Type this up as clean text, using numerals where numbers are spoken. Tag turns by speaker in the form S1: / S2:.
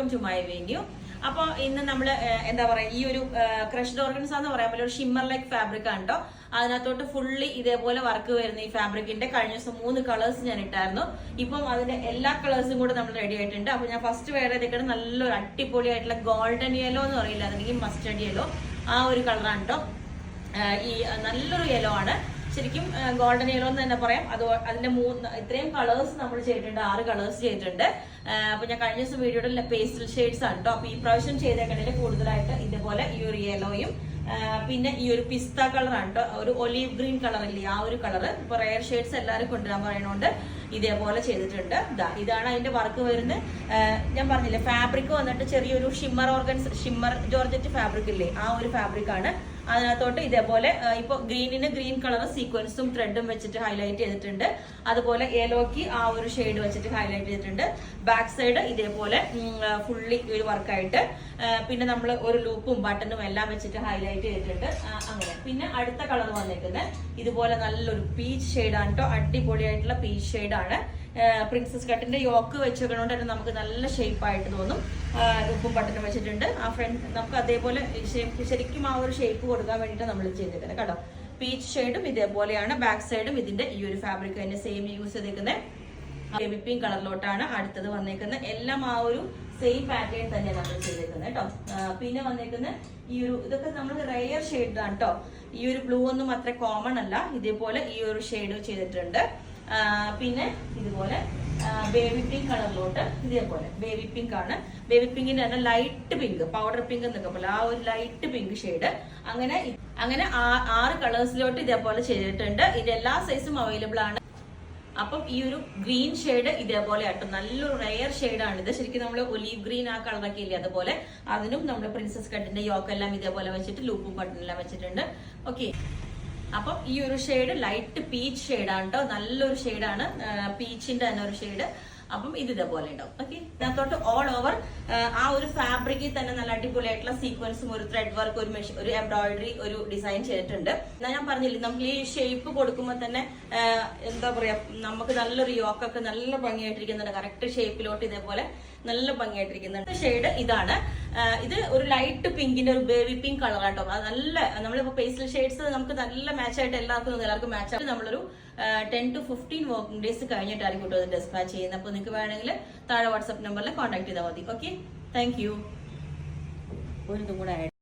S1: Welcome to my venue. അപ്പോൾ ഇന്ന് നമ്മൾ എന്താ പറയാ ഈ ഒരു ക്രഷ്ഡ് ഓർഗൻസ് എന്ന് പറയാൻ പറ്റില്ല, ഒരു ഷിമ്മർ ലൈക്ക് ഫാബ്രിക് ആണ് കേട്ടോ. അതിനകത്തോട്ട് ഫുള്ളി ഇതേപോലെ വർക്ക് വരുന്ന ഈ ഫാബ്രിക്കിന്റെ കഴിഞ്ഞ ദിവസം 3 കളേഴ്സ് ഞാൻ ഇട്ടായിരുന്നു. ഇപ്പം അതിന്റെ എല്ലാ കളേഴ്സും കൂടെ നമ്മൾ റെഡി ആയിട്ടുണ്ട്. അപ്പൊ ഞാൻ ഫസ്റ്റ് വേറെ ചെയ്തേക്കുന്നത് നല്ലൊരു അടിപൊളിയായിട്ടുള്ള ഗോൾഡൻ യെല്ലോ എന്ന് പറയില്ല, അല്ലെങ്കിൽ മസ്റ്റർഡ് യെല്ലോ, ആ ഒരു കളറാണ് കേട്ടോ. ഈ നല്ലൊരു യെല്ലോ ആണ്, ശരിക്കും ഗോൾഡൻ യെല്ലോ എന്ന് തന്നെ പറയാം. അതിന്റെ ഇത്രയും കളേഴ്സ് നമ്മൾ ചെയ്തിട്ടുണ്ട്, 6 കളേഴ്സ് ചെയ്തിട്ടുണ്ട്. അപ്പൊ ഞാൻ കഴിഞ്ഞ ദിവസം വീഡിയോയുടെ പേസ്റ്റൽ ഷെയ്ഡ്സ് ആണ് കേട്ടോ. അപ്പൊ ഈ പ്രാവശ്യം ചെയ്തേക്കണേൽ കൂടുതലായിട്ട് ഇതേപോലെ ഈ ഒരു യെല്ലോയും പിന്നെ ഈ ഒരു പിസ്ത കളറാണ് കേട്ടോ, ഒരു ഒലീവ് ഗ്രീൻ കളർ ഇല്ലേ, ആ ഒരു കളറ്. ഇപ്പൊ റെയർ ഷെയ്ഡ്സ് എല്ലാവരും കൊണ്ടുവരാൻ പറയുന്നതുകൊണ്ട് ഇതേപോലെ ചെയ്തിട്ടുണ്ട്. ഇതാണ് അതിന്റെ വർക്ക് വരുന്നത്. ഞാൻ പറഞ്ഞില്ലേ, ഫാബ്രിക് വന്നിട്ട് ചെറിയൊരു ഷിമ്മർ ജോർജറ്റ് ഫാബ്രിക് ഇല്ലേ, ആ ഒരു ഫാബ്രിക് ആണ്. അതിനകത്തോട്ട് ഇതേപോലെ ഇപ്പൊ ഗ്രീനിന് ഗ്രീൻ കളർ സീക്വൻസും ത്രെഡും വെച്ചിട്ട് ഹൈലൈറ്റ് ചെയ്തിട്ടുണ്ട്. അതുപോലെ യെലോക്ക് ആ ഒരു ഷെയ്ഡ് വെച്ചിട്ട് ഹൈലൈറ്റ് ചെയ്തിട്ടുണ്ട്. ബാക്ക് സൈഡ് ഇതേപോലെ ഫുള്ളി ഒരു വർക്കായിട്ട്, പിന്നെ നമ്മൾ ഒരു ലൂപ്പും ബട്ടണും എല്ലാം വെച്ചിട്ട് ഹൈലൈറ്റ് ചെയ്തിട്ടുണ്ട്. അങ്ങനെ പിന്നെ അടുത്ത കളർ വന്നിരിക്കുന്നത് ഇതുപോലെ നല്ലൊരു പീച്ച് ഷെയ്ഡാണ് കേട്ടോ. അടിപൊളിയായിട്ടുള്ള പീച്ച് ഷെയ്ഡാണ്. പ്രിൻസസ് കട്ടിന്റെ യോക്ക് വെച്ചുകൊണ്ട് തന്നെ നമുക്ക് നല്ല ഷേപ്പ് ആയിട്ട് തോന്നും. ഉപ്പും ബട്ടണും വെച്ചിട്ടുണ്ട്. ആ ഫ്രണ്ട് നമുക്ക് അതേപോലെ ശരിക്കും ആ ഒരു ഷേപ്പ് കൊടുക്കാൻ വേണ്ടിയിട്ട് നമ്മൾ ചെയ്തേക്കുന്നത് കേട്ടോ. പീച്ച് ഷെയ്ഡും ഇതേപോലെയാണ്. ബാക്ക് സൈഡും ഇതിന്റെ ഈ ഒരു ഫാബ്രിക് തന്നെ സെയിം യൂസ് ചെയ്തേക്കുന്നത്. ബേബി പിങ്ക് കളറിലോട്ടാണ് അടുത്തത് വന്നേക്കുന്നത്. എല്ലാം ആ ഒരു സെയിം പാറ്റേൺ തന്നെയാണ് നമ്മൾ ചെയ്തേക്കുന്നത് കേട്ടോ. പിന്നെ വന്നേക്കുന്ന ഈ ഒരു ഇതൊക്കെ നമ്മൾ റെയർ ഷെയ്ഡ് ആണ് കേട്ടോ. ഈ ഒരു ബ്ലൂ ഒന്നും അത്ര കോമൺ അല്ല. ഇതേപോലെ ഈ ഒരു ഷെയ്ഡ് ചെയ്തിട്ടുണ്ട്. പിന്നെ ഇതുപോലെ ബേബി പിങ്ക് കളറിലോട്ട് ഇതേപോലെ ബേബി പിങ്ക് ആണ്. ബേബി പിങ്കിന്റെ തന്നെ ലൈറ്റ് പിങ്ക്, പൗഡർ പിങ്ക് എന്നൊക്കെ പോലെ ആ ഒരു ലൈറ്റ് പിങ്ക് ഷെയ്ഡ്. അങ്ങനെ 6 കളേഴ്സിലോട്ട് ഇതേപോലെ ചെയ്തിട്ടുണ്ട്. ഇതിന്റെ എല്ലാ സൈസും അവൈലബിൾ ആണ്. അപ്പം ഈ ഒരു ഗ്രീൻ ഷെയ്ഡ് ഇതേപോലെ ആട്ടോ, നല്ലൊരു റെയർ ഷെയ്ഡാണ് ഇത്. ശരിക്കും നമ്മൾ ഒലീവ് ഗ്രീൻ ആ കളറൊക്കെ ഇല്ലേ, അതുപോലെ അതിനും നമ്മൾ പ്രിൻസസ് കട്ടിന്റെ യോക്കെല്ലാം ഇതേപോലെ വെച്ചിട്ട് ലൂപ്പും ബട്ടണെല്ലാം വെച്ചിട്ടുണ്ട്. ഓക്കെ, അപ്പം ഈ ഒരു ഷെയ്ഡ് ലൈറ്റ് പീച്ച് ഷെയ്ഡാണ് കേട്ടോ. നല്ലൊരു ഷെയ്ഡാണ്, പീച്ചിന്റെ തന്നെ ഒരു ഷെയ്ഡ്. അപ്പം ഇത് ഇതേപോലെ ഉണ്ടാവും. ഓക്കെ, ഇതിനകത്തോട്ട് ഓൾ ഓവർ ആ ഒരു ഫാബ്രിക്കിൽ തന്നെ നല്ല അടിപൊളിയായിട്ടുള്ള സീക്വൻസും ഒരു ത്രെഡ് വർക്ക്, ഒരു എംബ്രോയിഡറി, ഒരു ഡിസൈൻ ചെയ്തിട്ടുണ്ട്. ഞാൻ പറഞ്ഞില്ലേ, നമുക്ക് ഈ ഷേപ്പ് കൊടുക്കുമ്പോൾ തന്നെ എന്താ പറയാ, നമുക്ക് നല്ലൊരു യോക്കൊക്കെ നല്ല ഭംഗിയായിട്ടിരിക്കുന്നുണ്ട്. കറക്റ്റ് ഷേപ്പിലോട്ട് ഇതേപോലെ നല്ല ഭംഗിയായിട്ടിരിക്കുന്നുണ്ട്. ഷെയ്ഡ് ഇതാണ്. ഇത് ഒരു ലൈറ്റ് പിങ്കിന്റെ ഒരു ബേബി പിങ്ക് കളറാട്ടോ. അത് നല്ല നമ്മളിപ്പോ പേസ്റ്റൽ ഷെയ്ഡ്സ് നമുക്ക് നല്ല മാച്ച് ആയിട്ട് എല്ലാവർക്കും മാച്ച് ആയിട്ട് നമ്മളൊരു 10 to 15 വർക്കിംഗ് ഡേയ്സ് കഴിഞ്ഞിട്ടായിരിക്കും കേട്ടോ ഇത് ഡിസ്പാച്ച് ചെയ്യുന്നത്. അപ്പോൾ നിങ്ങൾക്ക് വേണമെങ്കിൽ താഴെ വാട്സ്ആപ്പ് നമ്പറിൽ കോൺടാക്ട് ചെയ്താൽ മതി. Okay, thank you. ഒരു ഇതും കൂടെ